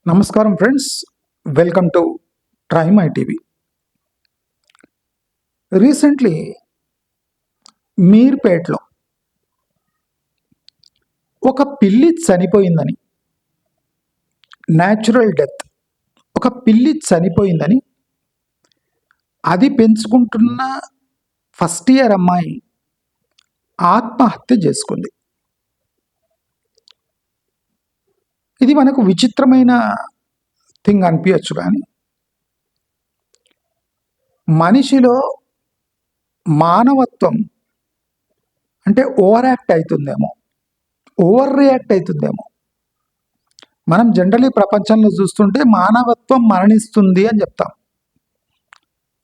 నమస్కారం friends, welcome to try my TV. Recently మీర్పేట్లో ఒక పిల్లి చనిపోయిందని, న్యాచురల్ డెత్, ఒక పిల్లి చనిపోయిందని అది పెంచుకుంటున్న ఫస్ట్ ఇయర్ అమ్మాయి ఆత్మహత్య చేసుకుంది. ఇది మనకు విచిత్రమైన థింగ్ అనిపించచ్చు, కానీ మనిషిలో మానవత్వం అంటే ఓవర్ రియాక్ట్ అవుతుందేమో. మనం జనరలీ ప్రపంచంలో చూస్తుంటే మానవత్వం మరణిస్తుంది అని చెప్తాం,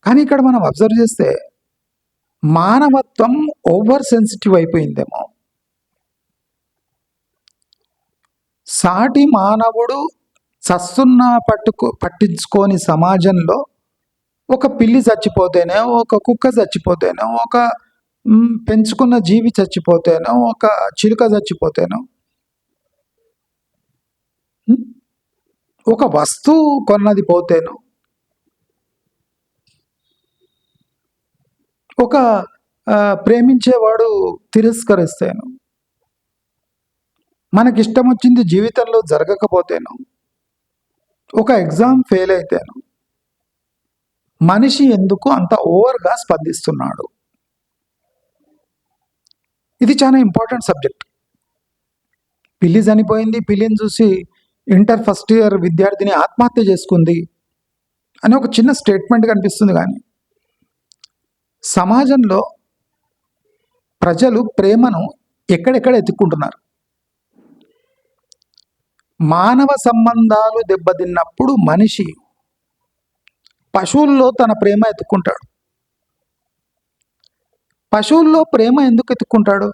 కానీ ఇక్కడ మనం అబ్జర్వ్ చేస్తే మానవత్వం ఓవర్ సెన్సిటివ్ అయిపోయిందేమో. సాటి మానవుడు చస్తున్నా పట్టించుకోని సమాజంలో ఒక పిల్లి చచ్చిపోతేనో, ఒక కుక్క చచ్చిపోతేనో, ఒక పెంచుకున్న జీవి చచ్చిపోతేనో, ఒక చిలుక చచ్చిపోతేనో, ఒక వస్తువు కొన్నది పోతేనో, ఒక ప్రేమించేవాడు తిరస్కరిస్తేను, మనకిష్టం వచ్చింది జీవితంలో జరగకపోతేను, ఒక ఎగ్జామ్ ఫెయిల్ అయితేను, మనిషి ఎందుకు అంత ఓవర్గా స్పందిస్తున్నాడు? ఇది చాలా ఇంపార్టెంట్ సబ్జెక్ట్. పిల్లి చనిపోయింది, పిల్లిని చూసి ఇంటర్ ఫస్ట్ ఇయర్ విద్యార్థిని ఆత్మహత్య చేసుకుంది అని ఒక చిన్న స్టేట్మెంట్ కనిపిస్తుంది, కానీ సమాజంలో ప్రజలు ప్రేమను ఎక్కడెక్కడ ఎత్తుక్కుంటున్నారు. మానవ సంబంధాలు దెబ్బతిన్నప్పుడు మనిషి పశువుల్లో తన ప్రేమ ఎత్తుక్కుంటాడు. పశువుల్లో ప్రేమ ఎందుకు ఎత్తుక్కుంటాడు?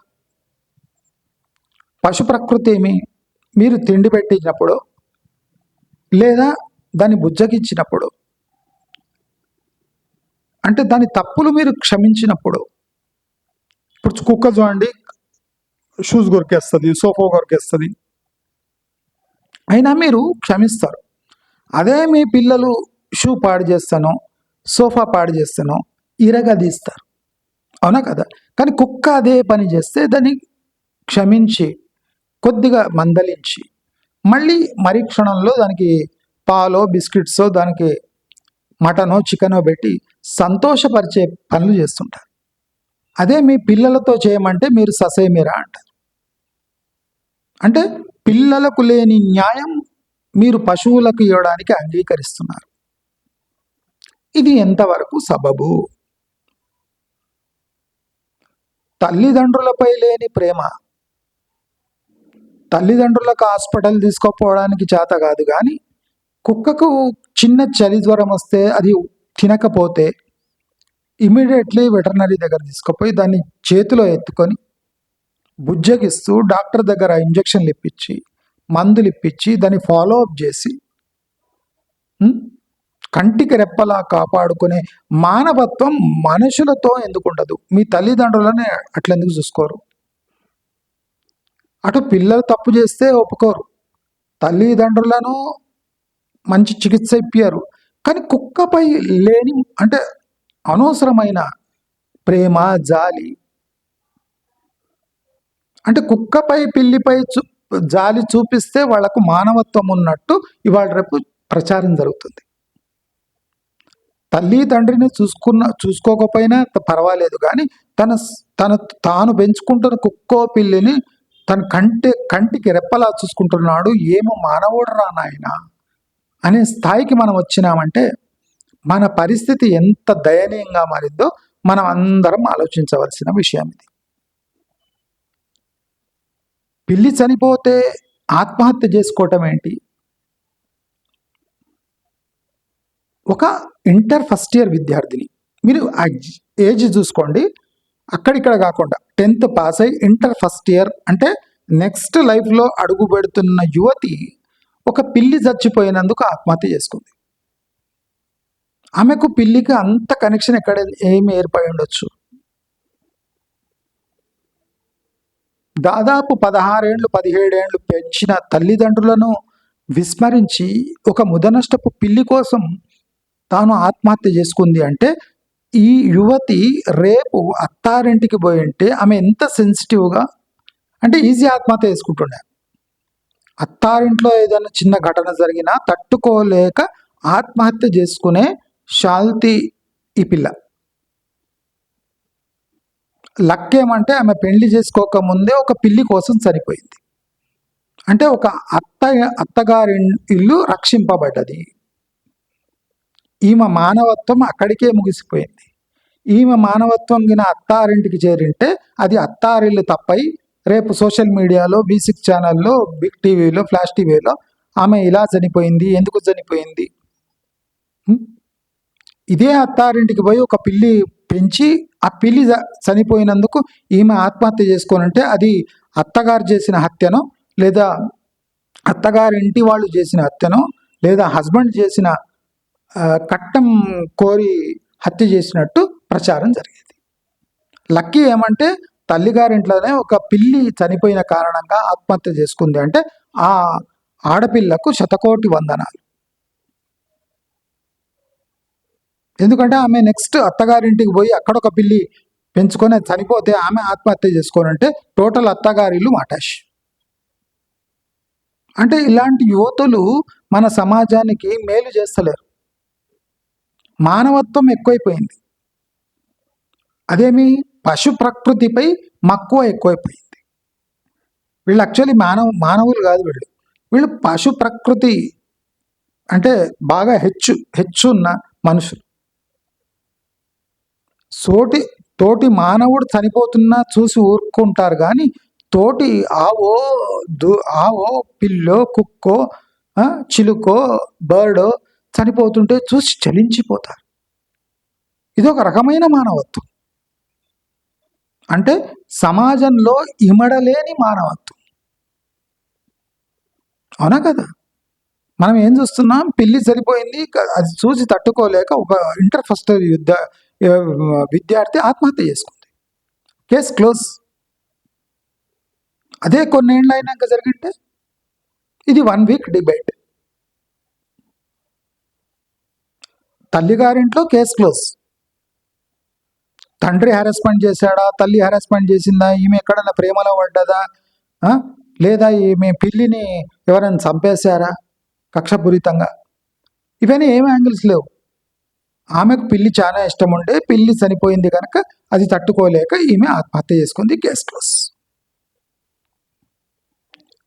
పశు ప్రకృతి ఏమి, మీరు తిండి పెట్టినప్పుడు లేదా దాన్ని బుజ్జగించినప్పుడు, అంటే దాని తప్పులు మీరు క్షమించినప్పుడు. ఇప్పుడు కుక్క చూడండి, షూస్ కొరికేస్తుంది, సోఫా కొరికేస్తుంది, అయినా మీరు క్షమిస్తారు. అదే మీ పిల్లలు షూ పాడు చేస్తానో, సోఫా పాడు చేస్తానో ఇరగదీస్తారు, అవునా కదా? కానీ కుక్క అదే పని చేస్తే దాన్ని క్షమించి కొద్దిగా మందలించి మళ్ళీ మరీ క్షణంలో దానికి పాలో బిస్కెట్సో, దానికి మటనో చికెనో పెట్టి సంతోషపరిచే పనులు చేస్తుంటారు. అదే మీ పిల్లలతో చేయమంటే మీరు ససేమిరా అంటారు. అంటే పిల్లలకు లేని న్యాయం మీరు పశువులకు ఇవ్వడానికి అంగీకరిస్తున్నారు. ఇది ఎంతవరకు సబబు? తల్లిదండ్రులపై లేని ప్రేమ, తల్లిదండ్రులకు హాస్పిటల్ తీసుకోపోవడానికి చేత కాదు, కానీ కుక్కకు చిన్న చలి జ్వరం వస్తే అది తినకపోతే ఇమీడియట్లీ వెటర్నరీ దగ్గర తీసుకుపోయి దాన్ని చేతిలో ఎత్తుకొని బుజ్జగిస్తూ డాక్టర్ దగ్గర ఇంజక్షన్లు ఇప్పించి మందులు ఇప్పించి దాన్ని ఫాలో అప్ చేసి కంటికి రెప్పలా కాపాడుకునే మానవత్వం మనుషులతో ఎందుకు ఉండదు? మీ తల్లిదండ్రులని అట్లెందుకు చూసుకోరు? అటు పిల్లలు తప్పు చేస్తే ఒప్పుకోరు, తల్లిదండ్రులను మంచి చికిత్స ఇప్పారు, కానీ కుక్కపై లేని అంటే అనవసరమైన ప్రేమ, జాలి, అంటే కుక్కపై పిల్లిపై జాలి చూపిస్తే వాళ్లకు మానవత్వం ఉన్నట్టు ఇవాళ రేపు ప్రచారం జరుగుతుంది. తల్లి తండ్రిని చూసుకోకపోయినా పర్వాలేదు, కానీ తాను పెంచుకుంటున్న కుక్కో పిల్లిని తన కంటికి రెప్పలా చూసుకుంటున్నాడు, ఏమో మానవుడు రా నాయన అనే స్థాయికి మనం వచ్చినామంటే మన పరిస్థితి ఎంత దయనీయంగా మారిందో మనం అందరం ఆలోచించవలసిన విషయం ఇది. పిల్లి చనిపోతే ఆత్మహత్య చేసుకోవటం ఏంటి? ఒక ఇంటర్ ఫస్ట్ ఇయర్ విద్యార్థిని, మీరు ఏజ్ చూసుకోండి, అక్కడిక్కడ కాకుండా 10th పాస్ అయ్యి ఇంటర్ ఫస్ట్ ఇయర్ అంటే నెక్స్ట్ లైఫ్లో అడుగు పెడుతున్న యువతి ఒక పిల్లి చచ్చిపోయినందుకు ఆత్మహత్య చేసుకుంది. ఆమెకు పిల్లికి అంత కనెక్షన్ ఎక్కడ ఏమి ఏర్పడి ఉండొచ్చు? దాదాపు 16 ఏళ్ళు 17 ఏళ్ళు పెంచిన తల్లిదండ్రులను విస్మరించి ఒక ముదనష్టపు పిల్లి కోసం తాను ఆత్మహత్య చేసుకుంది అంటే, ఈ యువతి రేపు అత్తారింటికి పోయి ఉంటే ఆమె ఎంత సెన్సిటివ్గా, అంటే ఈజీ ఆత్మహత్య చేసుకుంటుండే. అత్తారింట్లో ఏదైనా చిన్న ఘటన జరిగినా తట్టుకోలేక ఆత్మహత్య చేసుకునే శాల్తి ఈ పిల్ల. లక్ ఏమంటే ఆమె పెళ్లి చేసుకోక ముందే ఒక పిల్లి కోసం చనిపోయింది. అంటే ఒక అత్తగారి ఇల్లు రక్షింపబడ్డది. ఈమె మానవత్వం అక్కడికే ముగిసిపోయింది. ఈమె మానవత్వం గిన అత్తారింటికి చేరింటే అది అత్తారిల్లు తప్పై రేపు సోషల్ మీడియాలో, V6 ఛానల్లో, బిగ్ టీవీలో, ఫ్లాష్ టీవీలో ఆమె ఇలా చనిపోయింది, ఎందుకు చనిపోయింది. ఇదే అత్తారింటికి పోయి ఒక పిల్లి పెంచి ఆ పిల్లి చనిపోయినందుకు ఈమె ఆత్మహత్య చేసుకోనంటే అది అత్తగారు చేసిన హత్యనో, లేదా అత్తగారి ఇంటి వాళ్ళు చేసిన హత్యనో, లేదా హస్బెండ్ చేసిన కట్టం కోరి హత్య చేసినట్టు ప్రచారం జరిగేది. లక్కీ ఏమంటే తల్లిగారింట్లోనే ఒక పిల్లి చనిపోయిన కారణంగా ఆత్మహత్య చేసుకుంది అంటే ఆ ఆడపిల్లకు శతకోటి వందనాలు. ఎందుకంటే ఆమె నెక్స్ట్ అత్తగారింటికి పోయి అక్కడ ఒక పిల్లి పెంచుకొని చనిపోతే ఆమె ఆత్మహత్య చేసుకోనంటే టోటల్ అత్తగారిల్లు మాటాష్. అంటే ఇలాంటి యువతులు మన సమాజానికి మేలు చేస్తలేరు. మానవత్వం ఎక్కువైపోయింది. అదేమి పశు ప్రకృతిపై మక్కువ ఎక్కువైపోయింది. వీళ్ళు యాక్చువల్లీ మానవులు కాదు, వీళ్ళు పశు ప్రకృతి అంటే బాగా హెచ్చు ఉన్న మనుషులు. తోటి మానవుడు చనిపోతున్నా చూసి ఊరుకుంటారు కానీ తోటి ఆవో పిల్లో, కుక్కో, చిలుకో, బర్డో చనిపోతుంటే చూసి చలించిపోతారు. ఇది ఒక రకమైన మానవత్వం. అంటే సమాజంలో ఇమడలేని మానవత్వం. అవునా కదా? మనం ఏం చూస్తున్నాం, పిల్లి చనిపోయింది, అది చూసి తట్టుకోలేక ఒక ఇంటర్ ఫస్ట్ విద్యార్థి ఆత్మహత్య చేసుకుంది. Case close. అదే కొన్నేళ్ళు అయినాక జరిగింటే ఇది 1 వీక్ డిబేట్. తల్లిగారింట్లో కేసు క్లోజ్. తండ్రి హారాస్మెంట్ చేశాడా, తల్లి హారాస్మెంట్ చేసిందా, ఈమె ఎక్కడన్నా ప్రేమలో పడ్డదా, లేదా ఈమె పిల్లిని ఎవరైనా చంపేశారా కక్షపూరితంగా, ఇవన్నీ ఏమి యాంగిల్స్ లేవు. ఆమెకు పిల్లి చాలా ఇష్టం ఉంటే పిల్లి చనిపోయింది కనుక అది తట్టుకోలేక ఈమె ఆత్మహత్య చేసుకుంది, కేసు క్లోజ్.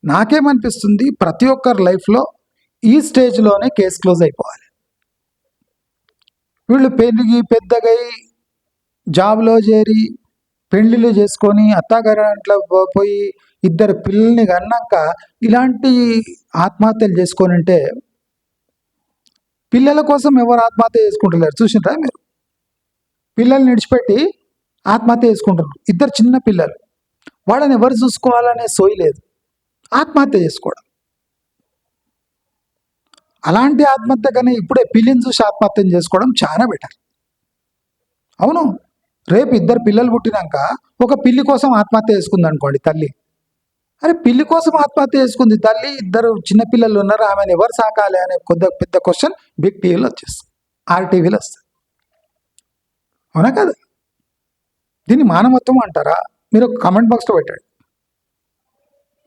నాకేమనిపిస్తుంది, ప్రతి ఒక్కరి లైఫ్లో ఈ స్టేజ్లోనే కేసు క్లోజ్ అయిపోవాలి. వీళ్ళు పెద్దగై జాబ్లో చేరి పెళ్ళిళ్ళు చేసుకొని అత్తగారింట్లో పోయి 2 పిల్లల్ని కన్నాక ఇలాంటి ఆత్మహత్యలు చేసుకొని ఉంటే పిల్లల కోసం ఎవరు ఆత్మహత్య చేసుకుంటున్నారు చూసిండ్రా మీరు? పిల్లల్ని విడిచిపెట్టి ఆత్మహత్య చేసుకుంటున్నారు. 2 చిన్న పిల్లలు, వాళ్ళని ఎవరు చూసుకోవాలనే సోయి లేదు, ఆత్మహత్య చేసుకోవడం. అలాంటి ఆత్మహత్య కానీ ఇప్పుడే పిల్లిని చూసి ఆత్మహత్యం చేసుకోవడం చాలా బెటర్. అవును, రేపు 2 పిల్లలు పుట్టినాక ఒక పిల్లి కోసం ఆత్మహత్య చేసుకుంది అనుకోండి తల్లి. అరే పిల్లి కోసం ఆత్మహత్య చేసుకుంది తల్లి, 2 చిన్నపిల్లలు ఉన్నారు, ఆమెను ఎవరు సాకాలి అనే పెద్ద క్వశ్చన్ బిగ్ టీవీలో వచ్చేస్తుంది, RTV వస్తుంది. అవునా కదా? దీన్ని మానవత్వం అంటారా? మీరు కామెంట్ బాక్స్లో పెట్టండి.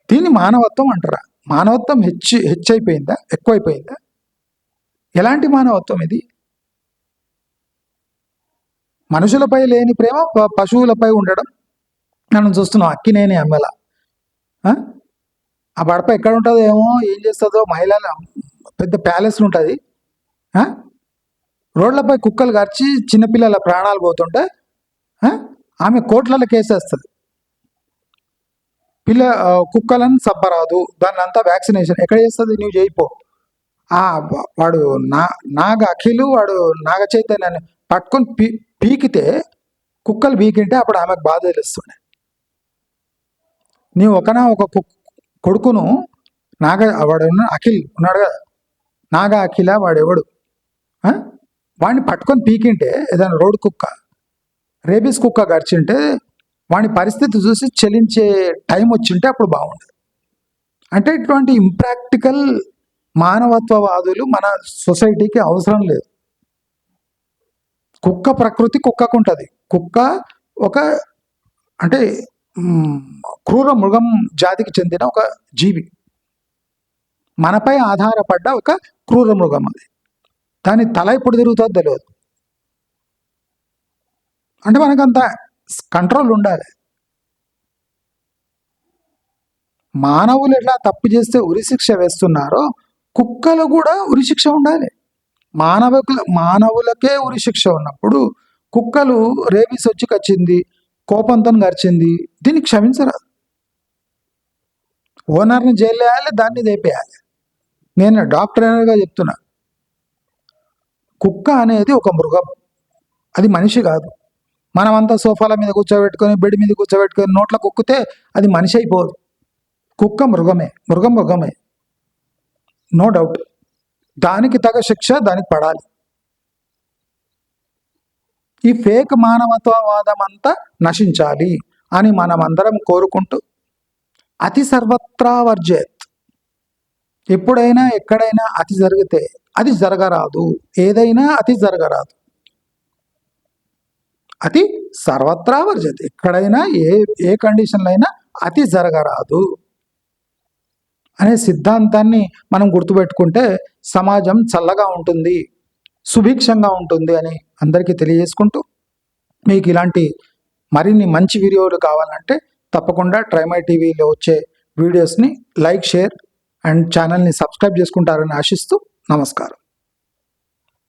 దీన్ని మానవత్వం అంటారా? మానవత్వం హెచ్చైపోయిందా, ఎక్కువైపోయిందా? ఎలాంటి మానవత్వం ఇది? మనుషులపై లేని ప్రేమ పశువులపై ఉండడం మనం చూస్తున్నాం. అక్కినేని అమ్మెల ఆ పడప ఎక్కడ ఉంటుందో ఏమో, ఏం చేస్తుందో, మహిళల పెద్ద ప్యాలెస్ ఉంటుంది, రోడ్లపై కుక్కలు గర్చి చిన్నపిల్లల ప్రాణాలు పోతుంటే ఆమె కోట్లలో కేసేస్తుంది. కుక్కలను చంపరాదు, దాన్ని అంతా వ్యాక్సినేషన్ ఎక్కడ చేస్తుంది, నువ్వు చేయిపో. వాడు అఖిలు వాడు నాగ చైతన్యాన్ని పట్టుకొని పీకితే, కుక్కలు పీకింటే అప్పుడు ఆమెకు బాధ తెలుస్తుండే. నీ ఒక కొడుకును వాడు అఖిల్ ఉన్నాడు కదా, నాగా అఖిల వాడెవడు, వాడిని పట్టుకొని పీకింటే, ఏదైనా రోడ్డు కుక్క, రేబీస్ కుక్క గడిచింటే వాడి పరిస్థితి చూసి చెలించే టైం వచ్చింటే అప్పుడు బాగుండదు. అంటే ఇటువంటి ఇంప్రాక్టికల్ మానవత్వవాదులు మన సొసైటీకి అవసరం లేదు. కుక్క ప్రకృతి కుక్కకు ఉంటుంది. కుక్క ఒక అంటే క్రూర మృగం జాతికి చెందిన ఒక జీవి, మనపై ఆధారపడ్డ ఒక క్రూర మృగం. అది దాని తల ఎప్పుడు తిరుగుతుందో తెలియదు. అంటే మనకంత కంట్రోల్ ఉండాలి. మానవులు ఎట్లా తప్పు చేస్తే ఉరిశిక్ష వేస్తున్నారో కుక్కలు కూడా ఉరిశిక్ష ఉండాలి. మానవులకే ఉరిశిక్ష ఉన్నప్పుడు కుక్కలు రేబీస్ వచ్చి కచ్చింది, కోపంతో గరిచింది, దీన్ని క్షమించరాదు. ఓనర్ని జైలు వేయాలి, దాన్ని దేపేయాలి. నేను డాక్టర్గా చెప్తున్నా, కుక్క అనేది ఒక మృగం, అది మనిషి కాదు. మనమంతా సోఫాల మీద కూర్చోబెట్టుకొని, బెడ్ మీద కూర్చోబెట్టుకొని నోట్లో కుక్కితే అది మనిషి అయిపోదు. కుక్క మృగమే, మృగమే, నో డౌట్. దానికి తగ శిక్ష దానికి పడాలి. ఈ ఫేక్ మానవత్వవాదం అంతా నశించాలి అని మనమందరం కోరుకుంటూ, అతి సర్వత్రా వర్జేత్. ఎప్పుడైనా ఎక్కడైనా అతి జరిగితే అది జరగరాదు. ఏదైనా అతి జరగరాదు. అతి సర్వత్రా వర్జేత్. ఎక్కడైనా ఏ కండిషన్లో అయినా అతి జరగరాదు అనే సిద్ధాంతాన్ని మనం గుర్తుపెట్టుకుంటే సమాజం చల్లగా ఉంటుంది, సుభిక్షంగా ఉంటుంది అని అందరికీ తెలియజేసుకుంటూ, మీకు ఇలాంటి మరిన్ని మంచి వీడియోలు కావాలంటే తప్పకుండా ట్రైమై టీవీలో వచ్చే వీడియోస్ని లైక్, షేర్ అండ్ ఛానల్ని సబ్స్క్రైబ్ చేసుకుంటారని ఆశిస్తూ నమస్కారం.